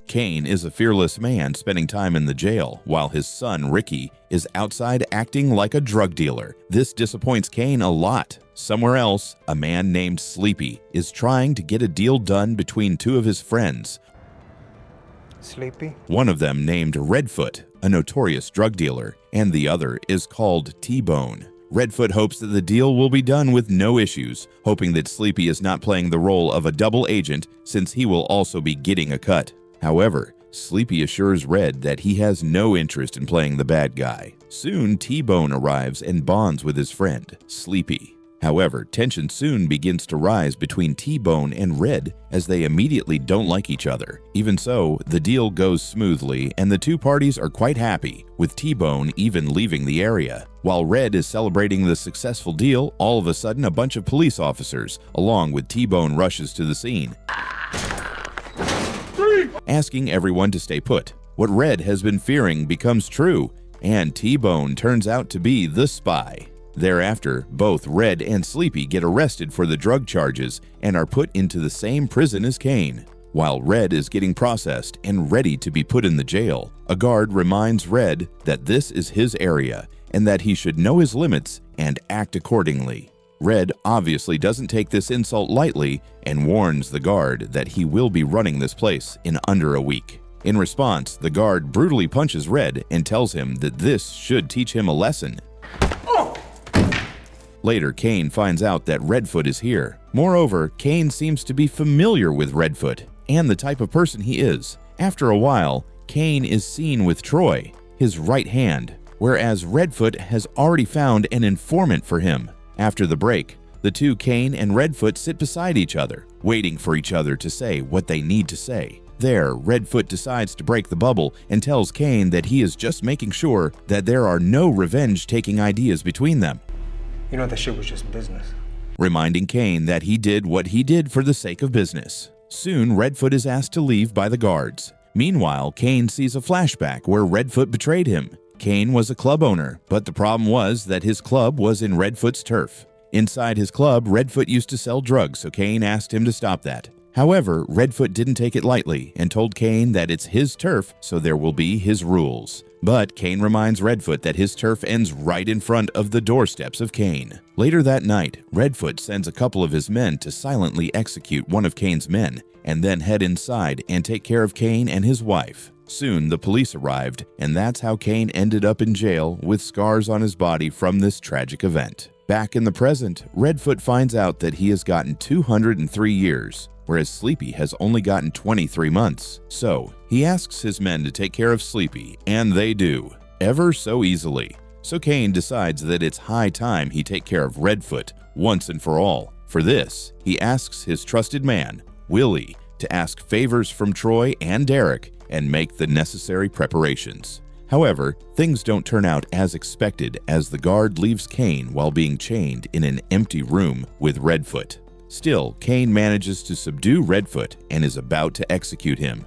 Cain is a fearless man spending time in the jail, while his son, Ricky, is outside acting like a drug dealer. This disappoints Cain a lot. Somewhere else, a man named Sleepy is trying to get a deal done between two of his friends. Sleepy? One of them named Redfoot, a notorious drug dealer, and the other is called T-Bone. Redfoot hopes that the deal will be done with no issues, hoping that Sleepy is not playing the role of a double agent since he will also be getting a cut. However, Sleepy assures Red that he has no interest in playing the bad guy. Soon, T-Bone arrives and bonds with his friend, Sleepy. However, tension soon begins to rise between T-Bone and Red as they immediately don't like each other. Even so, the deal goes smoothly and the two parties are quite happy, with T-Bone even leaving the area. While Red is celebrating the successful deal, all of a sudden a bunch of police officers, along with T-Bone, rushes to the scene, asking everyone to stay put. What Red has been fearing becomes true, and T-Bone turns out to be the spy. Thereafter, both Red and Sleepy get arrested for the drug charges and are put into the same prison as Cain. While Red is getting processed and ready to be put in the jail, a guard reminds Red that this is his area and that he should know his limits and act accordingly. Red obviously doesn't take this insult lightly and warns the guard that he will be running this place in under a week. In response, the guard brutally punches Red and tells him that this should teach him a lesson. Later, Cain finds out that Redfoot is here. Moreover, Cain seems to be familiar with Redfoot and the type of person he is. After a while, Cain is seen with Troy, his right hand, whereas Redfoot has already found an informant for him. After the break, the two, Cain and Redfoot, sit beside each other, waiting for each other to say what they need to say. There, Redfoot decides to break the bubble and tells Cain that he is just making sure that there are no revenge-taking ideas between them. You know that shit was just business. Reminding Cain that he did what he did for the sake of business. Soon, Redfoot is asked to leave by the guards. Meanwhile, Cain sees a flashback where Redfoot betrayed him. Cain was a club owner, but the problem was that his club was in Redfoot's turf. Inside his club, Redfoot used to sell drugs, so Cain asked him to stop that. However, Redfoot didn't take it lightly and told Cain that it's his turf, so there will be his rules. But Cain reminds Redfoot that his turf ends right in front of the doorsteps of Cain. Later that night, Redfoot sends a couple of his men to silently execute one of Cain's men, and then head inside and take care of Cain and his wife. Soon, the police arrived, and that's how Cain ended up in jail with scars on his body from this tragic event. Back in the present, Redfoot finds out that he has gotten 203 years, whereas Sleepy has only gotten 23 months. So, he asks his men to take care of Sleepy, and they do, ever so easily. So Cain decides that it's high time he take care of Redfoot once and for all. For this, he asks his trusted man, Willie, to ask favors from Troy and Derek and make the necessary preparations. However, things don't turn out as expected as the guard leaves Cain while being chained in an empty room with Redfoot. Still, Cain manages to subdue Redfoot and is about to execute him.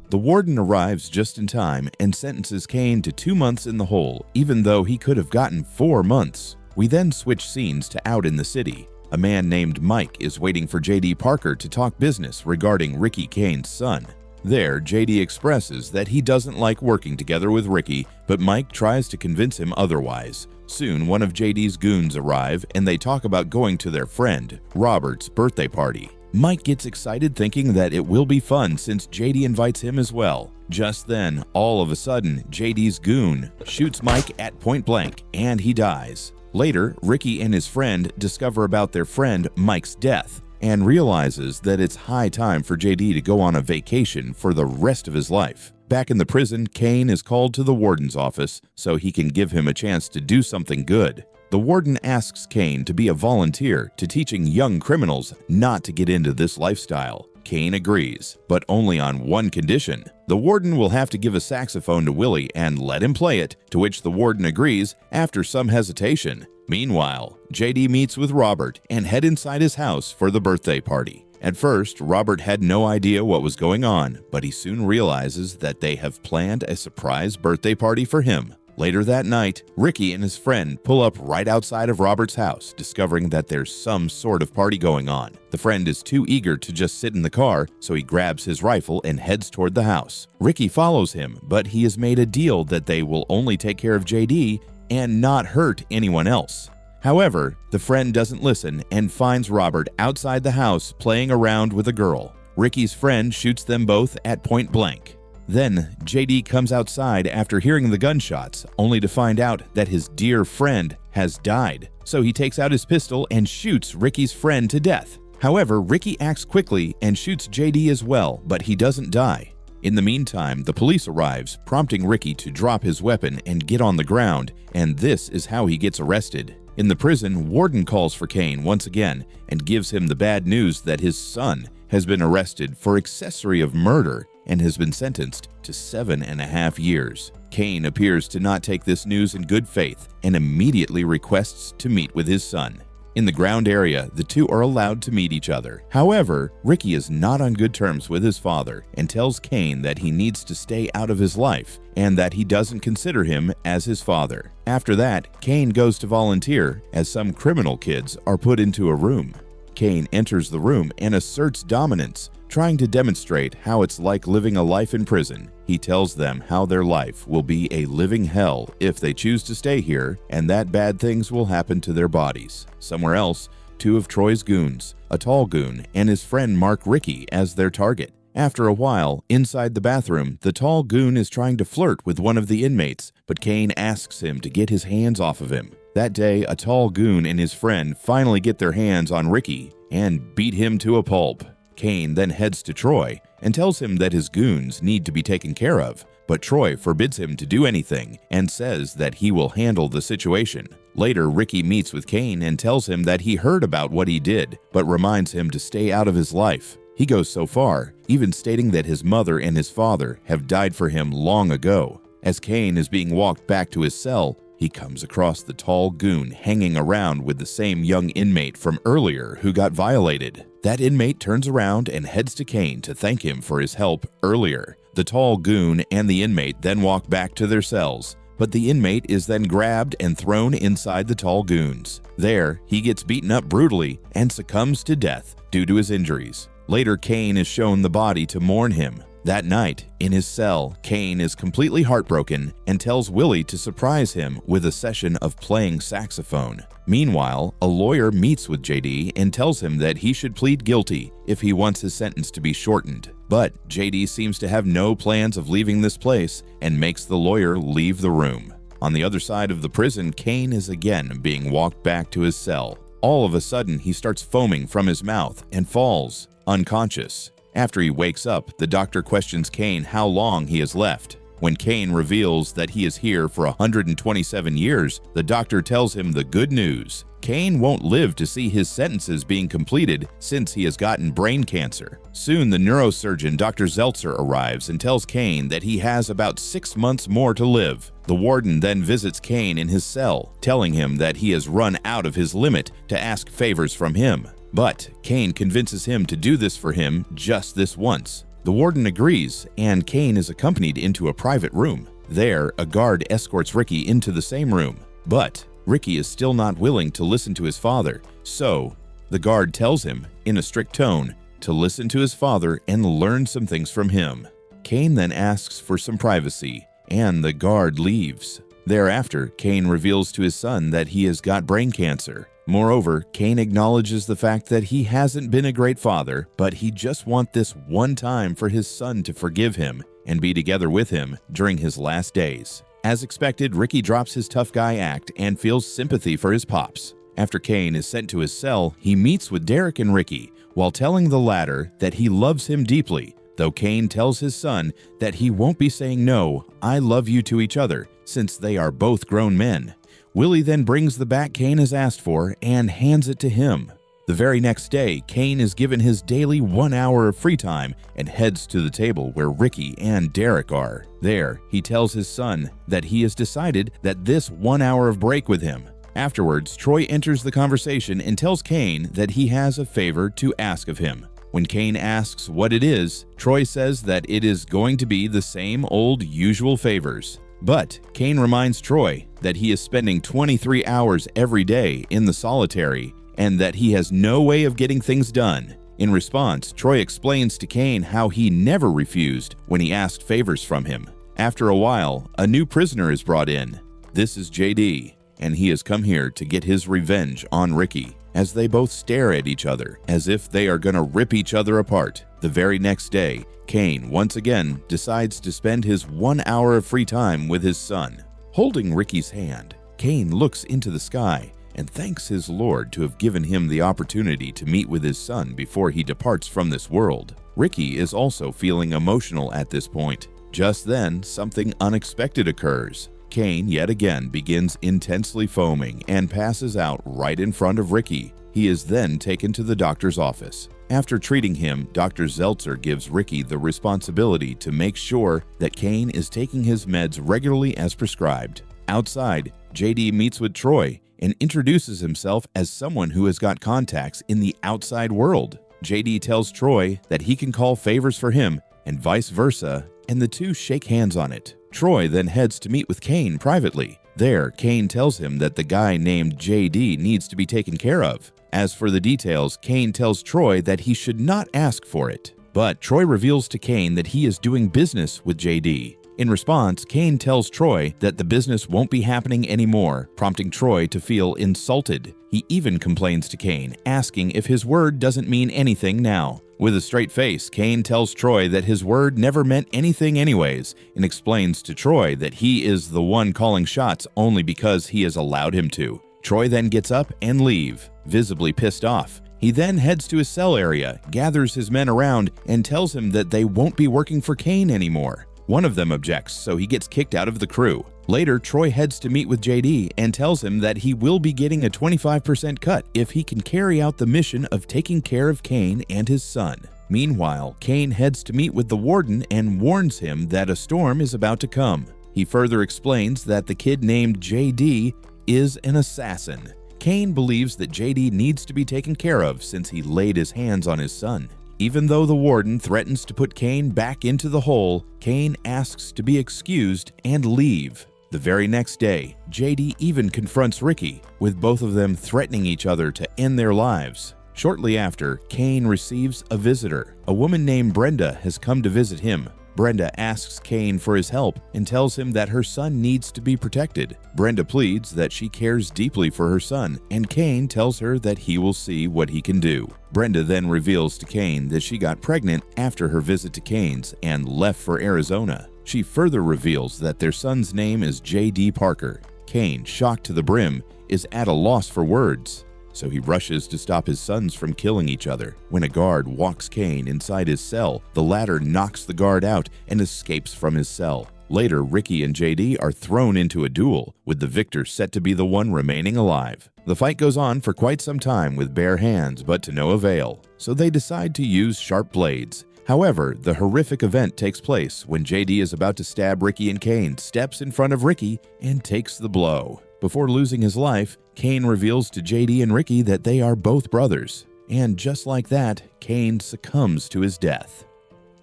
The warden arrives just in time and sentences Cain to 2 months in the hole, even though he could have gotten 4 months. We then switch scenes to out in the city. A man named Mike is waiting for J.D. Parker to talk business regarding Ricky Cain's son. There, J.D. expresses that he doesn't like working together with Ricky, but Mike tries to convince him otherwise. Soon, one of J.D.'s goons arrive and they talk about going to their friend, Robert's birthday party. Mike gets excited thinking that it will be fun since J.D. invites him as well. Just then, all of a sudden, J.D.'s goon shoots Mike at point blank and he dies. Later, Ricky and his friend discover about their friend Mike's death and realizes that it's high time for J.D. to go on a vacation for the rest of his life. Back in the prison, Cain is called to the warden's office so he can give him a chance to do something good. The warden asks Cain to be a volunteer to teaching young criminals not to get into this lifestyle. Cain agrees, but only on one condition. The warden will have to give a saxophone to Willie and let him play it, to which the warden agrees after some hesitation. Meanwhile, JD meets with Robert and head inside his house for the birthday party. At first, Robert had no idea what was going on, but he soon realizes that they have planned a surprise birthday party for him. Later that night, Ricky and his friend pull up right outside of Robert's house, discovering that there's some sort of party going on. The friend is too eager to just sit in the car, so he grabs his rifle and heads toward the house. Ricky follows him, but he has made a deal that they will only take care of JD and not hurt anyone else. However, the friend doesn't listen and finds Robert outside the house playing around with a girl. Ricky's friend shoots them both at point blank. Then, JD comes outside after hearing the gunshots, only to find out that his dear friend has died. So he takes out his pistol and shoots Ricky's friend to death. However, Ricky acts quickly and shoots JD as well, but he doesn't die. In the meantime, the police arrives, prompting Ricky to drop his weapon and get on the ground, and this is how he gets arrested. In the prison, Warden calls for Cain once again and gives him the bad news that his son has been arrested for accessory of murder and has been sentenced to 7.5 years. Cain appears to not take this news in good faith and immediately requests to meet with his son. In the ground area, the two are allowed to meet each other. However, Ricky is not on good terms with his father and tells Cain that he needs to stay out of his life and that he doesn't consider him as his father. After that, Cain goes to volunteer as some criminal kids are put into a room. Cain enters the room and asserts dominance, trying to demonstrate how it's like living a life in prison. He tells them how their life will be a living hell if they choose to stay here, and that bad things will happen to their bodies. Somewhere else, two of Troy's goons, a tall goon and his friend mark Ricky as their target. After a while, inside the bathroom, the tall goon is trying to flirt with one of the inmates, but Cain asks him to get his hands off of him. That day, a tall goon and his friend finally get their hands on Ricky and beat him to a pulp. Cain then heads to Troy and tells him that his goons need to be taken care of, but Troy forbids him to do anything and says that he will handle the situation. Later, Ricky meets with Cain and tells him that he heard about what he did, but reminds him to stay out of his life. He goes so far, even stating that his mother and his father have died for him long ago. As Cain is being walked back to his cell, he comes across the tall goon hanging around with the same young inmate from earlier who got violated. That inmate turns around and heads to Cain to thank him for his help earlier. The tall goon and the inmate then walk back to their cells, but the inmate is then grabbed and thrown inside the tall goons. There, he gets beaten up brutally and succumbs to death due to his injuries. Later, Cain is shown the body to mourn him. That night, in his cell, Cain is completely heartbroken and tells Willie to surprise him with a session of playing saxophone. Meanwhile, a lawyer meets with JD and tells him that he should plead guilty if he wants his sentence to be shortened. But JD seems to have no plans of leaving this place and makes the lawyer leave the room. On the other side of the prison, Cain is again being walked back to his cell. All of a sudden, he starts foaming from his mouth and falls unconscious. After he wakes up, the doctor questions Cain how long he has left. When Cain reveals that he is here for 127 years, the doctor tells him the good news. Cain won't live to see his sentences being completed since he has gotten brain cancer. Soon, the neurosurgeon Dr. Zeltzer arrives and tells Cain that he has about 6 months more to live. The warden then visits Cain in his cell, telling him that he has run out of his limit to ask favors from him. But Cain convinces him to do this for him just this once. The warden agrees, and Cain is accompanied into a private room. There, a guard escorts Ricky into the same room. But Ricky is still not willing to listen to his father, so the guard tells him, in a strict tone, to listen to his father and learn some things from him. Cain then asks for some privacy, and the guard leaves. Thereafter, Cain reveals to his son that he has got brain cancer. Moreover, Cain acknowledges the fact that he hasn't been a great father, but he just wants this one time for his son to forgive him and be together with him during his last days. As expected, Ricky drops his tough guy act and feels sympathy for his pops. After Cain is sent to his cell, he meets with Derek and Ricky while telling the latter that he loves him deeply, though Cain tells his son that he won't be saying no, I love you to each other, since they are both grown men. Willie then brings the bat Cain has asked for and hands it to him. The very next day, Cain is given his daily 1 hour of free time and heads to the table where Ricky and Derek are. There, he tells his son that he has decided that this 1 hour of break with him. Afterwards, Troy enters the conversation and tells Cain that he has a favor to ask of him. When Cain asks what it is, Troy says that it is going to be the same old usual favors. But Cain reminds Troy that he is spending 23 hours every day in the solitary and that he has no way of getting things done. In response, Troy explains to Cain how he never refused when he asked favors from him. After a while, a new prisoner is brought in. This is JD, and he has come here to get his revenge on Ricky, as they both stare at each other as if they are gonna rip each other apart. The very next day, Cain once again decides to spend his 1 hour of free time with his son. Holding Ricky's hand, Cain looks into the sky and thanks his Lord to have given him the opportunity to meet with his son before he departs from this world. Ricky is also feeling emotional at this point. Just then, something unexpected occurs. Cain yet again begins intensely foaming and passes out right in front of Ricky. He is then taken to the doctor's office. After treating him, Dr. Zeltzer gives Ricky the responsibility to make sure that Cain is taking his meds regularly as prescribed. Outside, JD meets with Troy and introduces himself as someone who has got contacts in the outside world. JD tells Troy that he can call favors for him and vice versa, and the two shake hands on it. Troy then heads to meet with Cain privately. There, Cain tells him that the guy named JD needs to be taken care of. As for the details, Cain tells Troy that he should not ask for it. But Troy reveals to Cain that he is doing business with JD. In response, Cain tells Troy that the business won't be happening anymore, prompting Troy to feel insulted. He even complains to Cain, asking if his word doesn't mean anything now. With a straight face, Cain tells Troy that his word never meant anything anyways, and explains to Troy that he is the one calling shots only because he has allowed him to. Troy then gets up and leaves, visibly pissed off. He then heads to his cell area, gathers his men around, and tells him that they won't be working for Cain anymore. One of them objects, so he gets kicked out of the crew. Later, Troy heads to meet with JD and tells him that he will be getting a 25% cut if he can carry out the mission of taking care of Cain and his son. Meanwhile, Cain heads to meet with the warden and warns him that a storm is about to come. He further explains that the kid named JD is an assassin. Cain believes that JD needs to be taken care of since he laid his hands on his son. Even though the warden threatens to put Cain back into the hole, Cain asks to be excused and leave. The very next day, JD even confronts Ricky, with both of them threatening each other to end their lives. Shortly after, Cain receives a visitor. A woman named Brenda has come to visit him. Brenda asks Cain for his help and tells him that her son needs to be protected. Brenda pleads that she cares deeply for her son, and Cain tells her that he will see what he can do. Brenda then reveals to Cain that she got pregnant after her visit to Cain's and left for Arizona. She further reveals that their son's name is J.D. Parker. Cain, shocked to the brim, is at a loss for words, so he rushes to stop his sons from killing each other. When a guard walks Cain inside his cell, the latter knocks the guard out and escapes from his cell. Later, Ricky and JD are thrown into a duel, with the victor set to be the one remaining alive. The fight goes on for quite some time with bare hands, but to no avail, so they decide to use sharp blades. However, the horrific event takes place when JD is about to stab Ricky, and Cain steps in front of Ricky and takes the blow. Before losing his life, Cain reveals to JD and Ricky that they are both brothers. And just like that, Cain succumbs to his death.